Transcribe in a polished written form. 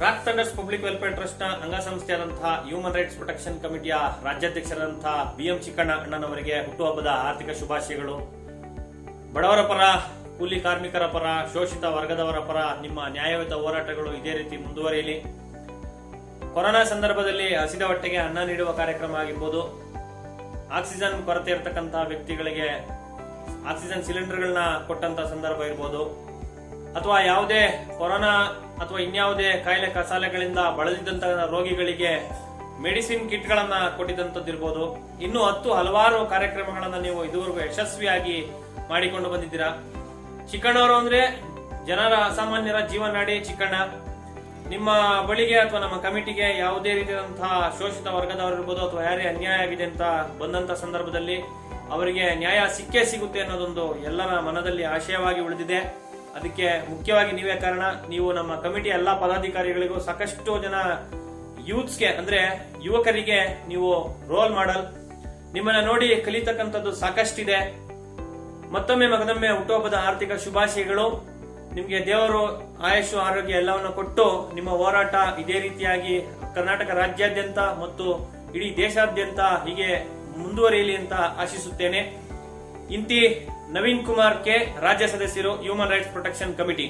Rock thunders public welfare trust ನ ಅಂಗಸಂಸ್ಥೆಯಾದಂತಹ human rights protection ಕಮಿಟಿಯ ರಾಜ್ಯಾಧ್ಯಕ್ಷರಾದಂತಹ BM ಚಿಕ್ಕಣ್ಣ ಅಣ್ಣನವರಿಗೆ ಹುಟ್ಟುಹಬ್ಬದ ಆರ್ಥಿಕ ಶುಭಾಶಯಗಳು. ಬಡವರ ಪರ, ಕೂಲಿ ಕಾರ್ಮಿಕರ ಪರ, ಶೋಷಿತ ವರ್ಗದವರ ಪರ ನಿಮ್ಮ ನ್ಯಾಯಯುತ ಹೋರಾಟಗಳು ಇದೇ ರೀತಿ ಮುಂದುವರಿಯಲಿ. ಕೊರೋನಾ ಸಂದರ್ಭದಲ್ಲಿ ಹಸಿದ ಹೊಟ್ಟೆಗೆ ಅನ್ನ ನೀಡುವ ಕಾರ್ಯಕ್ರಮ ಆಗಿರ್ಬೋದು, ಆಕ್ಸಿಜನ್ ಕೊರತೆ ಇರತಕ್ಕಂತಹ ವ್ಯಕ್ತಿಗಳಿಗೆ ಆಕ್ಸಿಜನ್ ಸಿಲಿಂಡರ್ಗಳನ್ನ ಕೊಟ್ಟಂತ ಸಂದರ್ಭ ಇರ್ಬೋದು, ಅಥವಾ ಯಾವುದೇ ಕೊರೋನಾ ಅಥವಾ ಇನ್ಯಾವುದೇ ಕಾಯಿಲೆ ಕಸಾಲೆಗಳಿಂದ ಬಳಲಿದಂತಹ ರೋಗಿಗಳಿಗೆ ಮೆಡಿಸಿನ್ ಕಿಟ್ ಗಳನ್ನ ಕೊಟ್ಟಿದ್ದಂತದ್ದಿರ್ಬೋದು. ಇನ್ನು ಹಲವಾರು ಕಾರ್ಯಕ್ರಮಗಳನ್ನ ನೀವು ಇದುವರೆಗೂ ಯಶಸ್ವಿಯಾಗಿ ಮಾಡಿಕೊಂಡು ಬಂದಿದ್ದೀರಾ. ಚಿಕ್ಕಣ್ಣವರು ಅಂದ್ರೆ ಜನರ ಅಸಾಮಾನ್ಯರ ಜೀವನಾಡಿ ಚಿಕ್ಕಣ್ಣ. ನಿಮ್ಮ ಬಳಿಗೆ ಅಥವಾ ನಮ್ಮ ಕಮಿಟಿಗೆ ಯಾವುದೇ ರೀತಿಯಾದಂತಹ ಶೋಷಿತ ವರ್ಗದವರು ಇರ್ಬೋದು ಅಥವಾ ಯಾರೇ ಅನ್ಯಾಯ ಆಗಿದೆ ಅಂತ ಬಂದಂತ ಸಂದರ್ಭದಲ್ಲಿ ಅವರಿಗೆ ನ್ಯಾಯ ಸಿಕ್ಕೇ ಸಿಗುತ್ತೆ ಅನ್ನೋದೊಂದು ಎಲ್ಲರ ಮನದಲ್ಲಿ ಆಶಯವಾಗಿ ಉಳಿದಿದೆ. ಅದಕ್ಕೆ ಮುಖ್ಯವಾಗಿ ನೀವೇ ಕಾರಣ. ನೀವು ನಮ್ಮ ಕಮಿಟಿ ಎಲ್ಲಾ ಪದಾಧಿಕಾರಿಗಳಿಗೂ ಸಾಕಷ್ಟು ಜನ ಯೂತ್ಸ್ಗೆ ಅಂದ್ರೆ ಯುವಕರಿಗೆ ನೀವು ರೋಲ್ ಮಾಡಲ್. ನಿಮ್ಮನ್ನ ನೋಡಿ ಕಲಿತಕ್ಕಂಥದ್ದು ಸಾಕಷ್ಟಿದೆ. ಮತ್ತೊಮ್ಮೆ ಮಗದೊಮ್ಮೆ ಹುಟ್ಟುಹಬ್ಬದ ಆರ್ಥಿಕ ಶುಭಾಶಯಗಳು. ನಿಮ್ಗೆ ದೇವರು ಆಯುಷು ಆರೋಗ್ಯ ಎಲ್ಲವನ್ನು ಕೊಟ್ಟು ನಿಮ್ಮ ಹೋರಾಟ ಇದೇ ರೀತಿಯಾಗಿ ಕರ್ನಾಟಕ ರಾಜ್ಯಾದ್ಯಂತ ಮತ್ತು ಇಡೀ ದೇಶಾದ್ಯಂತ ಹೀಗೆ ಮುಂದುವರಿಯಲಿ ಅಂತ ಆಶಿಸುತ್ತೇನೆ. ಇಂತಿ ನವೀನ್ ಕುಮಾರ್ ಕೆ, ರಾಜ್ಯ ಸದಸ್ಯರು, ಹ್ಯೂಮನ್ ರೈಟ್ಸ್ ಪ್ರೊಟೆಕ್ಷನ್ ಕಮಿಟಿ.